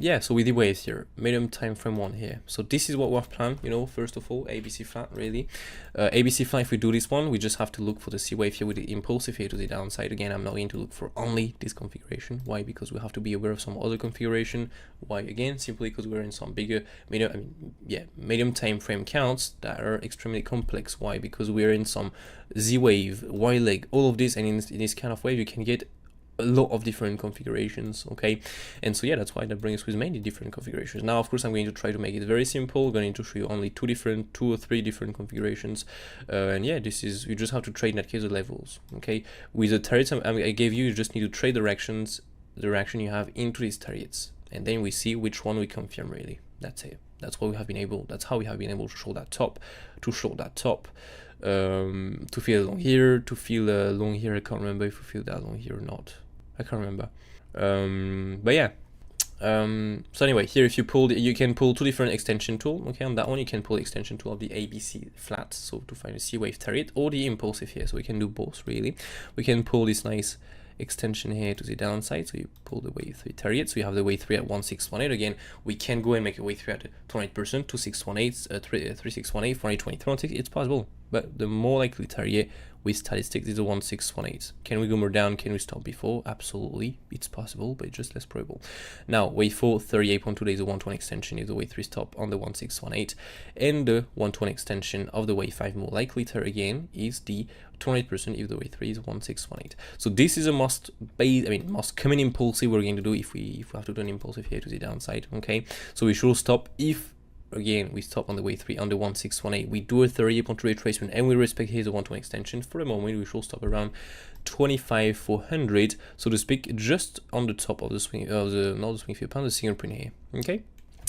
yeah, so with the waves here, medium time frame one here. So this is what we've planned, you know, first of all, ABC flat, really. ABC flat, if we do this one, we just have to look for the C wave here with the impulsive here to the downside. Again, I'm not going to look for only this configuration. Why? Because we have to be aware of some other configuration. Why? Again, simply because we're in some bigger, medium time frame counts that are extremely complex. Why? Because we're in some Z wave, Y leg, all of this, and in this kind of wave, you can get a lot of different configurations, okay? And so yeah, that's why that brings us with many different configurations. Now, of course, I'm going to try to make it very simple. I'm going to show you only two or three different configurations. And yeah, this is, you just have to trade in that case the levels, okay? With the turrets I gave you, you just need to trade the reaction you have into these turrets. And then we see which one we confirm, really. That's it. That's how we have been able to show that top, to feel long here, to feel long here. I can't remember if we feel that long here or not. I can't remember. But yeah. So anyway, here if you pull, you can pull two different extension tool. Okay, on that one you can pull the extension tool of the ABC flat, so to find a C wave turret, or the impulsive here. So we can do both really. We can pull this nice extension here to the downside, so you pull the wave 3 turret, so you have the wave 3 at 1618. Again, we can go and make a wave 3 at 28%, 2618, 3618, 423, it's possible, but the more likely target with statistics is the 1618. Can we go more down? Can we stop before? Absolutely, it's possible, but it's just less probable. Now, wave 4, 38.2 days, the 120 extension is the wave 3 stop on the 1618, and the 120 extension of the wave 5 more likely target again is the 28% if the wave 3 is 1618. So this is a most common impulsive we're going to do if we have to do an impulsive here to the downside. Okay, so we should stop if, again, we stop on the wave 3 on the 1618, we do a 38.2 retracement, and we respect here the 120 extension. For the moment, we should stop around 25,400, so to speak, just on the top of the swing, not the swing field pound, the single print here. Okay.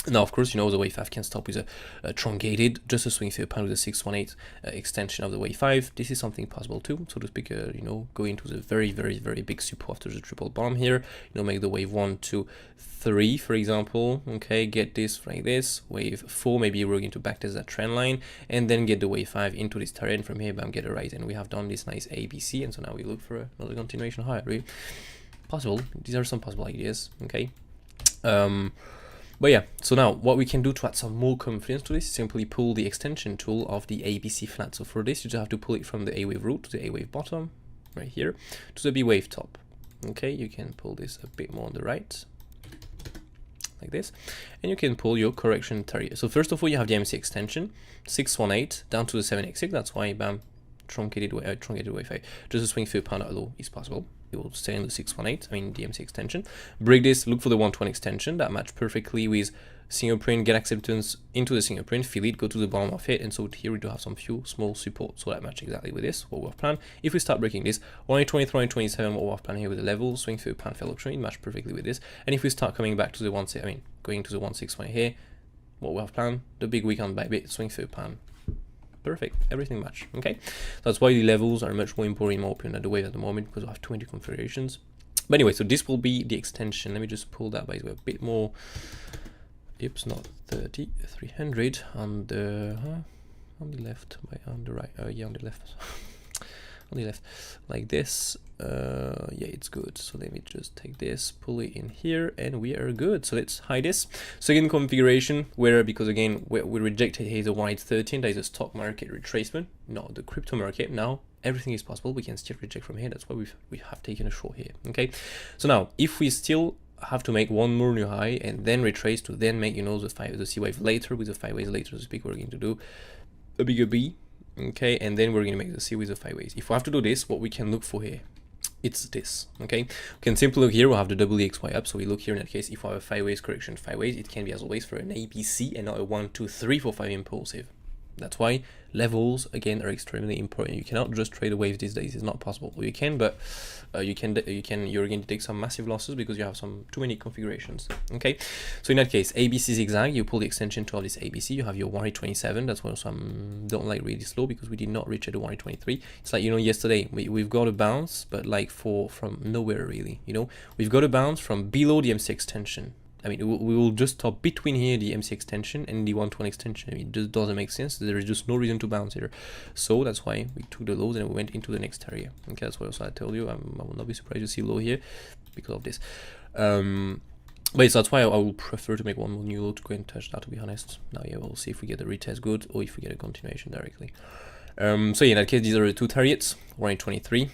Now, of course, you know, the wave 5 can stop with a truncated, just a swing field pound with a 618 extension of the wave 5. This is something possible too, so to speak, you know, go into the very, very, very big support after the triple bomb here, you know, make the wave 1, 2, 3, for example, okay, get this like this, wave 4, maybe we're going to backtest that trend line, and then get the wave 5 into this terrain from here, bam, get a rise, and we have done this nice ABC, and so now we look for another continuation higher, right? Possible, these are some possible ideas, okay? But yeah, so now what we can do to add some more confidence to this is simply pull the extension tool of the ABC flat. So for this, you just have to pull it from the A wave root to the A wave bottom, right here, to the B wave top. Okay, you can pull this a bit more on the right, like this, and you can pull your correction target. So first of all, you have the MC extension, 618 down to the 7x6. That's why, bam, truncated wave 5. Just a swing field pound at low is possible. It will stay in the 618, I mean the MC extension. Break this, look for the 120 extension that match perfectly with single print, get acceptance into the single print, feel it, go to the bottom of it, and so here we do have some few small support, so that match exactly with this, what we've planned. If we start breaking this, 123 and 27, what we've planned here with the level, swing through pound fail option, it match perfectly with this. And if we start coming back to the going to the 161 here, what we have planned, the big weekend by bit, swing through pound. Perfect, everything match. Okay, that's why the levels are much more important in my opinion than the wave at the moment, because I have 20 configurations. But anyway, so this will be the extension. Let me just pull that by the way a bit more. Oops, not 30, 300 on the left, on the right. Yeah, on the left. On the left, like this. Yeah, it's good. So let me just take this, pull it in here, and we are good. So let's hide this. Second configuration, where, because again we rejected here the 113, that is a stock market retracement, not the crypto market. Now everything is possible, we can still reject from here. That's why we have taken a short here. Okay, so now if we still have to make one more new high and then retrace to then make, you know, the C wave later with the 5 ways later to speak, we're going to do a bigger B. Okay, and then we're going to make the C with the 5 ways. If we have to do this, what we can look for here, it's this. Okay, we can simply look here, we'll have the WXY up, so we look here in that case, if we have a 5 ways correction, 5 ways, it can be as always for an ABC and not a 1, 2, 3, 4, 5 impulsive. That's why levels again are extremely important. You cannot just trade the waves these days. It's not possible. Well, you can, but you're going to take some massive losses because you have too many configurations. Okay, so in that case, ABC zigzag, you pull the extension to this ABC. You have your 127. That's why some don't like really slow, because we did not reach at the 123. It's like, you know, yesterday we've got a bounce, but like from nowhere really. You know, we've got a bounce from below the MC extension. I mean, we will just stop between here, the MC extension and the 120 extension. I mean, it just doesn't make sense. There is just no reason to bounce here. So that's why we took the lows and we went into the next area. Okay, that's what also I told you. I will not be surprised to see low here because of this. But yeah, so that's why I would prefer to make one more new low to go and touch that, to be honest. Now yeah, we'll see if we get the retest good or if we get a continuation directly. So yeah, in that case, these are the two targets, 123,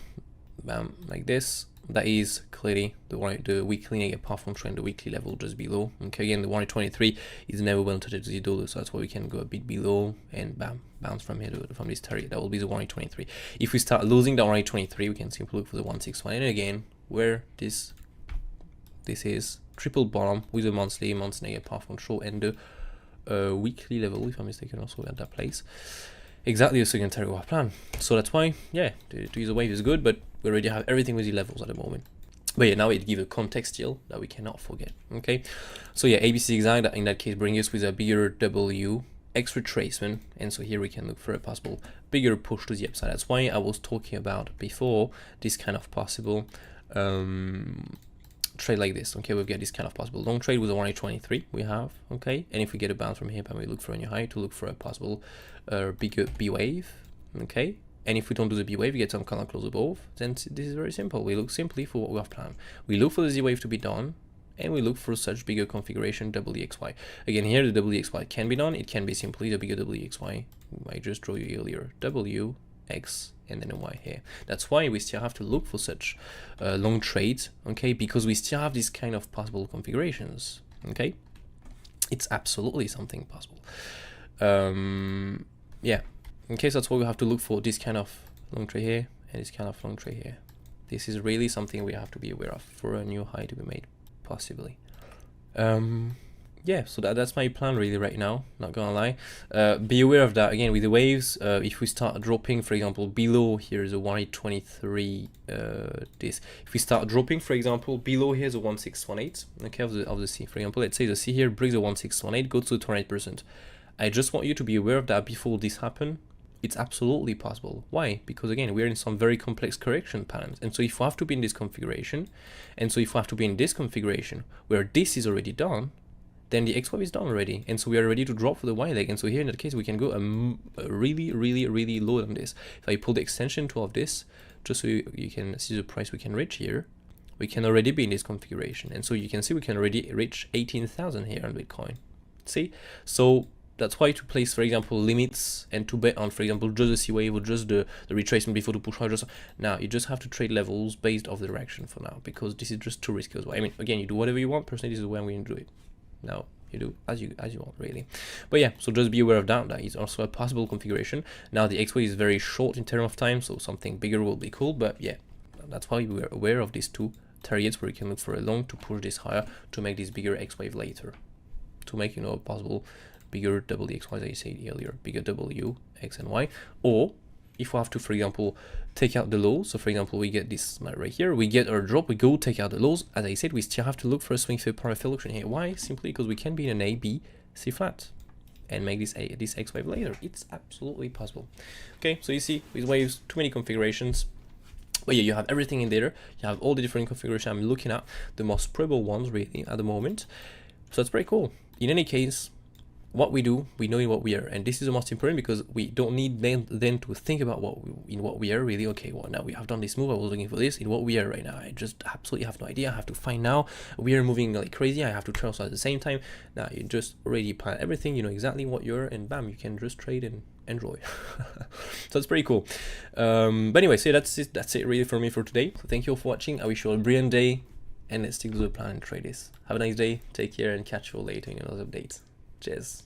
bam, like this. That is clearly the weekly negative powerful trend, the weekly level just below. Okay, again, the 123 is never well touched to $0, so that's why we can go a bit below and bam, bounce from here from this target. That will be the 123. If we start losing the 123, we can simply look for the 161. And again, where this is triple bottom with a monthly negative powerful control and the weekly level, if I'm mistaken, also at that place. Exactly the second target plan. So that's why, yeah, to use a wave is good, but we already have everything with the levels at the moment. But yeah, now it gives a context still that we cannot forget. Okay, so yeah, ABC exact that in that case bring us with a bigger W X retracement, and so here we can look for a possible bigger push to the upside. That's why I was talking about before this kind of possible trade like this. Okay, we've got this kind of possible long trade with a 123 we have. Okay, and if we get a bounce from here, and we look for a new high to look for a possible bigger B wave. Okay, and if we don't do the B wave, we get some kind of close above, then this is very simple. We look simply for what we have planned. We look for the Z wave to be done, and we look for such bigger configuration WXY. Again, here the WXY can be done. It can be simply the bigger WXY. I just drew you earlier, W, X, and then a Y here. That's why we still have to look for such long trades, okay, because we still have these kind of possible configurations. Okay, it's absolutely something possible. Yeah, okay, so that's why we have to look for this kind of long trade here and this kind of long trade here. This is really something we have to be aware of for a new high to be made, possibly. Yeah, so that's my plan really right now, not gonna lie. Be aware of that again with the waves. If we start dropping, for example, below here is a 123 this. If we start dropping, for example, below here is a 1618, okay, of the C. For example, let's say the C here breaks the 1618, goes to 28%. I just want you to be aware of that before this happens. It's absolutely possible. Why? Because again, we're in some very complex correction patterns. And so if we have to be in this configuration, and so if we have to be in this configuration where this is already done, then the X wave is done already. And so we are ready to drop for the Y leg. And so here in that case, we can go really, really, really low on this. If I pull the extension tool of this, just so you can see the price we can reach here, we can already be in this configuration. And so you can see we can already reach 18,000 here on Bitcoin. See? So that's why to place, for example, limits and to bet on, for example, just the C wave or just the retracement before the push higher. Now you just have to trade levels based off the direction for now, because this is just too risky as well. I mean, again, you do whatever you want. Personally, this is the way I'm going to do it. Now you do as you want, really. But yeah, so just be aware of that. That is also a possible configuration. Now the X wave is very short in terms of time, so something bigger will be cool. But yeah, that's why we are aware of these two targets where you can look for a long to push this higher to make this bigger X wave later, to make, you know, a possible bigger WXY, as I said earlier, bigger W, X and Y. Or if we have to, for example, take out the lows, so for example, we get this right here, we get our drop, we go take out the lows. As I said, we still have to look for a swing fair parallel here. Why? Simply because we can be in an A, B, C flat and make this X wave later. It's absolutely possible. Okay, so you see, with waves, too many configurations. But yeah, you have everything in there. You have all the different configurations. I'm looking at the most probable ones really at the moment. So that's pretty cool. In any case, what we do, we know in what we are, and this is the most important, because we don't need then to think about what we are really. Okay, well, now we have done this move, I was looking for this, in what we are right now, I just absolutely have no idea. I have to find now. We are moving like crazy, I have to transfer at the same time. Now you just already plan everything, you know exactly what you're, and bam, you can just trade and enjoy. So it's pretty cool. But anyway, so that's it really for me for today. So thank you all for watching. I wish you all a brilliant day, and let's stick to the plan and trade this. Have a nice day, take care, and catch you all later in another update. Cheers.